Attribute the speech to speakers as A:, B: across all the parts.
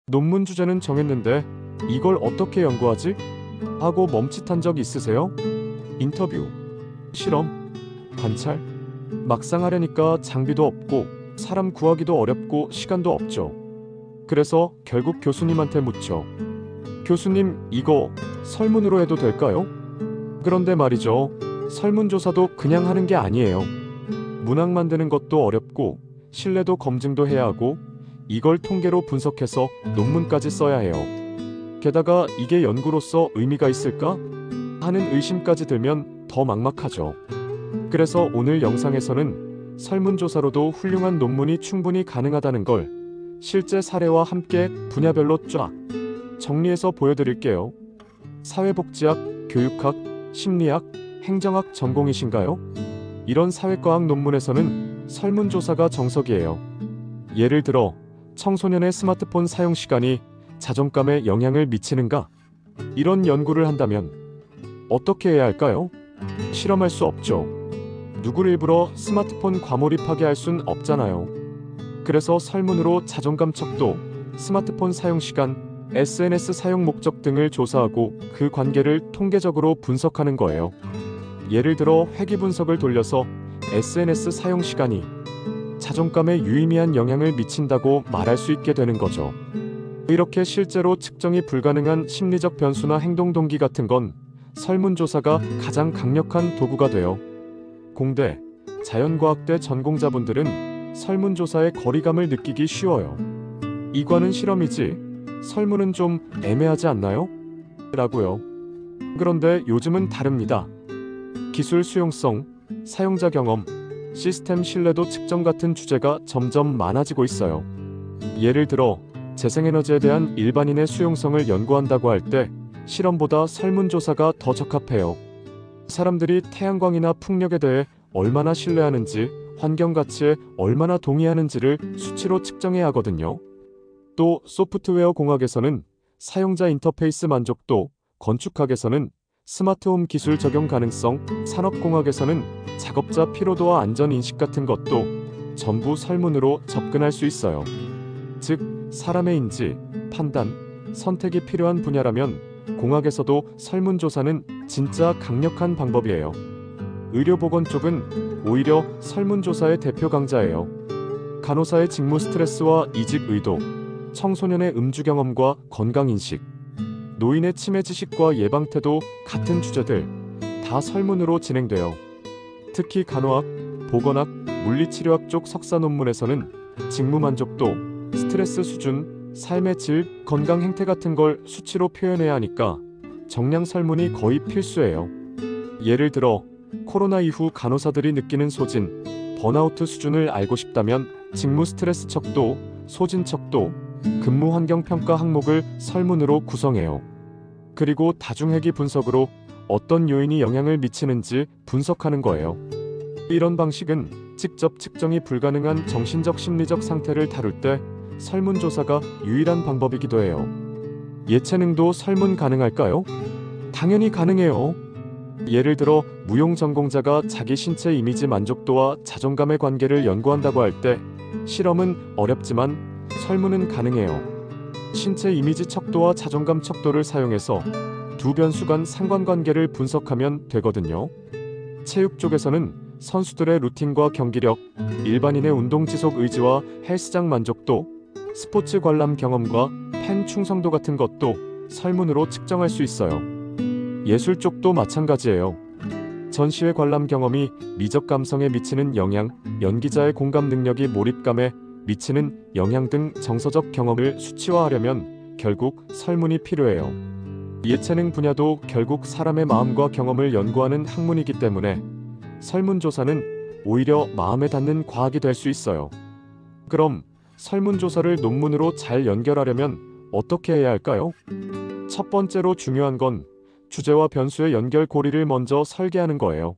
A: 논문 주제는 정했는데 이걸 어떻게 연구하지? 하고 멈칫한 적 있으세요? 인터뷰, 실험, 관찰. 막상 하려니까 장비도 없고 사람 구하기도 어렵고 시간도 없죠. 그래서 결국 교수님한테 묻죠. 교수님, 이거 설문으로 해도 될까요? 그런데 말이죠. 설문조사도 그냥 하는 게 아니에요. 문항 만드는 것도 어렵고 신뢰도 검증도 해야 하고 이걸 통계로 분석해서 논문까지 써야 해요. 게다가 이게 연구로서 의미가 있을까? 하는 의심까지 들면 더 막막하죠. 그래서 오늘 영상에서는 설문조사로도 훌륭한 논문이 충분히 가능하다는 걸 실제 사례와 함께 분야별로 쫙 정리해서 보여드릴게요. 사회복지학, 교육학, 심리학, 행정학 전공이신가요? 이런 사회과학 논문에서는 설문조사가 정석이에요. 예를 들어 청소년의 스마트폰 사용 시간이 자존감에 영향을 미치는가? 이런 연구를 한다면 어떻게 해야 할까요? 실험할 수 없죠. 누구를 일부러 스마트폰 과몰입하게 할 순 없잖아요. 그래서 설문으로 자존감 척도, 스마트폰 사용 시간, SNS 사용 목적 등을 조사하고 그 관계를 통계적으로 분석하는 거예요. 예를 들어 회귀 분석을 돌려서 SNS 사용 시간이 자존감에 유의미한 영향을 미친다고 말할 수 있게 되는 거죠. 이렇게 실제로 측정이 불가능한 심리적 변수나 행동 동기 같은 건 설문조사가 가장 강력한 도구가 돼요. 공대, 자연과학대 전공자분들은 설문조사의 거리감을 느끼기 쉬워요. 이과는 실험이지, 설문은 좀 애매하지 않나요? 라고요. 그런데 요즘은 다릅니다. 기술 수용성, 사용자 경험, 시스템 신뢰도 측정 같은 주제가 점점 많아지고 있어요. 예를 들어 재생에너지에 대한 일반인의 수용성을 연구한다고 할 때 실험보다 설문조사가 더 적합해요. 사람들이 태양광이나 풍력에 대해 얼마나 신뢰하는지, 환경 가치에 얼마나 동의하는지를 수치로 측정해야 하거든요. 또 소프트웨어 공학에서는 사용자 인터페이스 만족도, 건축학에서는 스마트홈 기술 적용 가능성, 산업공학에서는 작업자 피로도와 안전 인식 같은 것도 전부 설문으로 접근할 수 있어요. 즉, 사람의 인지, 판단, 선택이 필요한 분야라면 공학에서도 설문조사는 진짜 강력한 방법이에요. 의료보건 쪽은 오히려 설문조사의 대표 강자예요. 간호사의 직무 스트레스와 이직 의도, 청소년의 음주 경험과 건강인식, 노인의 치매 지식과 예방태도 같은 주제들 다 설문으로 진행돼요. 특히 간호학, 보건학, 물리치료학 쪽 석사 논문에서는 직무 만족도, 스트레스 수준, 삶의 질, 건강 행태 같은 걸 수치로 표현해야 하니까 정량 설문이 거의 필수예요. 예를 들어 코로나 이후 간호사들이 느끼는 소진, 번아웃 수준을 알고 싶다면 직무 스트레스 척도, 소진 척도, 근무 환경 평가 항목을 설문으로 구성해요. 그리고 다중회귀 분석으로 어떤 요인이 영향을 미치는지 분석하는 거예요. 이런 방식은 직접 측정이 불가능한 정신적 심리적 상태를 다룰 때 설문조사가 유일한 방법이기도 해요. 예체능도 설문 가능할까요? 당연히 가능해요. 예를 들어 무용 전공자가 자기 신체 이미지 만족도와 자존감의 관계를 연구한다고 할 때 실험은 어렵지만 설문은 가능해요. 신체 이미지 척도와 자존감 척도를 사용해서 두 변수 간 상관관계를 분석하면 되거든요. 체육 쪽에서는 선수들의 루틴과 경기력, 일반인의 운동 지속 의지와 헬스장 만족도, 스포츠 관람 경험과 팬 충성도 같은 것도 설문으로 측정할 수 있어요. 예술 쪽도 마찬가지예요. 전시회 관람 경험이 미적 감성에 미치는 영향, 연기자의 공감 능력이 몰입감에 미치는 영향 등 정서적 경험을 수치화하려면 결국 설문이 필요해요. 예체능 분야도 결국 사람의 마음과 경험을 연구하는 학문이기 때문에 설문조사는 오히려 마음에 닿는 과학이 될 수 있어요. 그럼 설문조사를 논문으로 잘 연결하려면 어떻게 해야 할까요? 첫 번째로 중요한 건 주제와 변수의 연결 고리를 먼저 설계하는 거예요.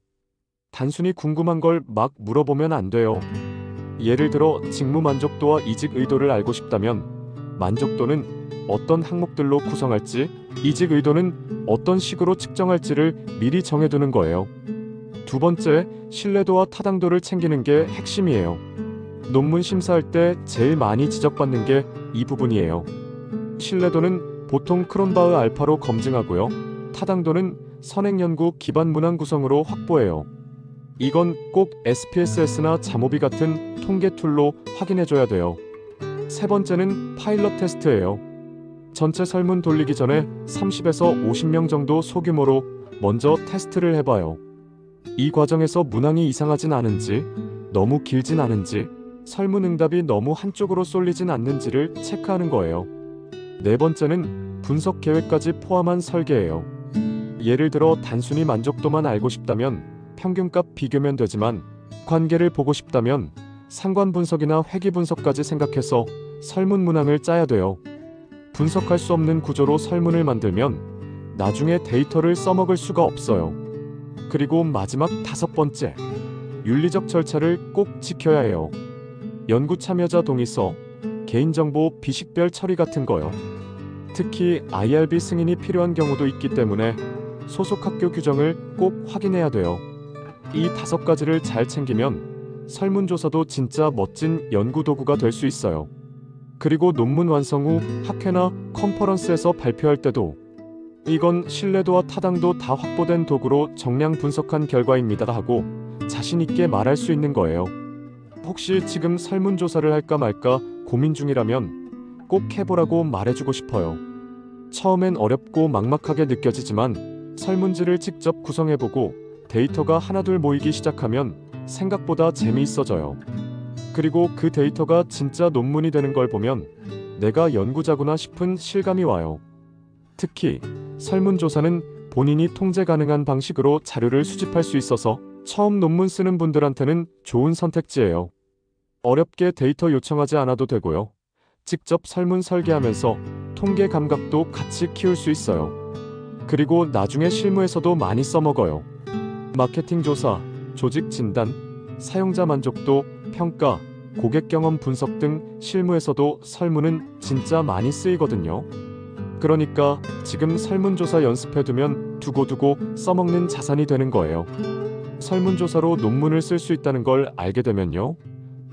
A: 단순히 궁금한 걸 막 물어보면 안 돼요. 예를 들어 직무 만족도와 이직 의도를 알고 싶다면 만족도는 어떤 항목들로 구성할지, 이직 의도는 어떤 식으로 측정할지를 미리 정해두는 거예요. 두 번째, 신뢰도와 타당도를 챙기는 게 핵심이에요. 논문 심사할 때 제일 많이 지적받는 게 이 부분이에요. 신뢰도는 보통 크론바흐 알파로 검증하고요. 타당도는 선행연구 기반 문항 구성으로 확보해요. 이건 꼭 SPSS나 자모비 같은 통계 툴로 확인해줘야 돼요. 세 번째는 파일럿 테스트예요. 전체 설문 돌리기 전에 30에서 50명 정도 소규모로 먼저 테스트를 해봐요. 이 과정에서 문항이 이상하진 않은지, 너무 길진 않은지, 설문 응답이 너무 한쪽으로 쏠리진 않는지를 체크하는 거예요. 네 번째는 분석 계획까지 포함한 설계예요. 예를 들어 단순히 만족도만 알고 싶다면 평균값 비교면 되지만 관계를 보고 싶다면 상관 분석이나 회귀 분석까지 생각해서 설문 문항을 짜야 돼요. 분석할 수 없는 구조로 설문을 만들면 나중에 데이터를 써먹을 수가 없어요. 그리고 마지막 다섯 번째, 윤리적 절차를 꼭 지켜야 해요. 연구 참여자 동의서, 개인정보 비식별 처리 같은 거요. 특히 IRB 승인이 필요한 경우도 있기 때문에 소속 학교 규정을 꼭 확인해야 돼요. 이 다섯 가지를 잘 챙기면 설문조사도 진짜 멋진 연구 도구가 될 수 있어요. 그리고 논문 완성 후 학회나 컨퍼런스에서 발표할 때도 이건 신뢰도와 타당도 다 확보된 도구로 정량 분석한 결과입니다 하고 자신 있게 말할 수 있는 거예요. 혹시 지금 설문조사를 할까 말까 고민 중이라면 꼭 해보라고 말해주고 싶어요. 처음엔 어렵고 막막하게 느껴지지만 설문지를 직접 구성해보고 데이터가 하나둘 모이기 시작하면 생각보다 재미있어져요. 그리고 그 데이터가 진짜 논문이 되는 걸 보면 내가 연구자구나 싶은 실감이 와요. 특히 설문조사는 본인이 통제 가능한 방식으로 자료를 수집할 수 있어서 처음 논문 쓰는 분들한테는 좋은 선택지예요. 어렵게 데이터 요청하지 않아도 되고요. 직접 설문 설계하면서 통계 감각도 같이 키울 수 있어요. 그리고 나중에 실무에서도 많이 써먹어요. 마케팅 조사, 조직 진단, 사용자 만족도, 평가, 고객 경험 분석 등 실무에서도 설문은 진짜 많이 쓰이거든요. 그러니까 지금 설문조사 연습해두면 두고두고 써먹는 자산이 되는 거예요. 설문조사로 논문을 쓸 수 있다는 걸 알게 되면요.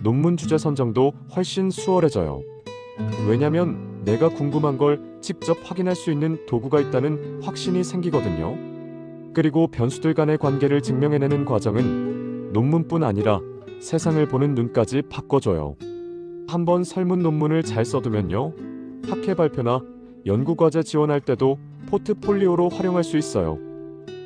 A: 논문 주제 선정도 훨씬 수월해져요. 왜냐면 내가 궁금한 걸 직접 확인할 수 있는 도구가 있다는 확신이 생기거든요. 그리고 변수들 간의 관계를 증명해내는 과정은 논문뿐 아니라 세상을 보는 눈까지 바꿔줘요. 한번 설문 논문을 잘 써두면요. 학회 발표나 연구과제 지원할 때도 포트폴리오로 활용할 수 있어요.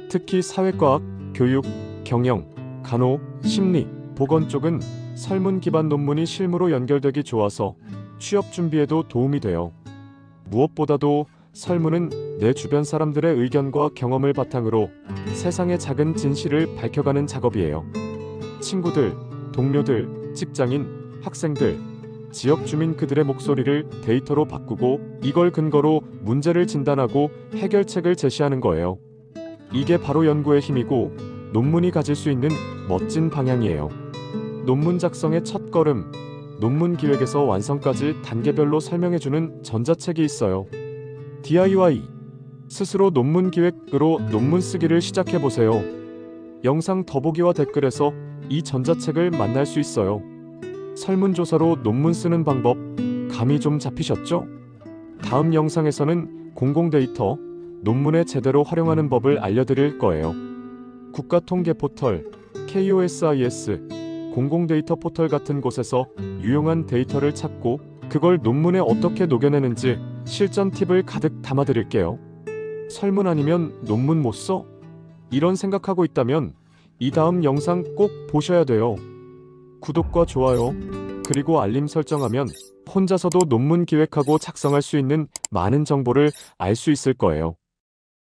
A: 특히 사회과학, 교육, 경영, 간호, 심리, 보건 쪽은 설문 기반 논문이 실무로 연결되기 좋아서 취업 준비에도 도움이 돼요. 무엇보다도 설문은 내 주변 사람들의 의견과 경험을 바탕으로 세상의 작은 진실을 밝혀가는 작업이에요. 친구들, 동료들, 직장인, 학생들, 지역 주민 그들의 목소리를 데이터로 바꾸고 이걸 근거로 문제를 진단하고 해결책을 제시하는 거예요. 이게 바로 연구의 힘이고 논문이 가질 수 있는 멋진 방향이에요. 논문 작성의 첫걸음, 논문 기획에서 완성까지 단계별로 설명해주는 전자책이 있어요. DIY, 스스로 논문 기획으로 논문 쓰기를 시작해보세요. 영상 더보기와 댓글에서 이 전자책을 만날 수 있어요. 설문조사로 논문 쓰는 방법, 감이 좀 잡히셨죠? 다음 영상에서는 공공데이터, 논문에 제대로 활용하는 법을 알려드릴 거예요. 국가통계포털, KOSIS, 공공데이터 포털 같은 곳에서 유용한 데이터를 찾고 그걸 논문에 어떻게 녹여내는지 실전 팁을 가득 담아드릴게요. 설문 아니면 논문 못 써? 이런 생각하고 있다면 이 다음 영상 꼭 보셔야 돼요. 구독과 좋아요, 그리고 알림 설정하면 혼자서도 논문 기획하고 작성할 수 있는 많은 정보를 알 수 있을 거예요.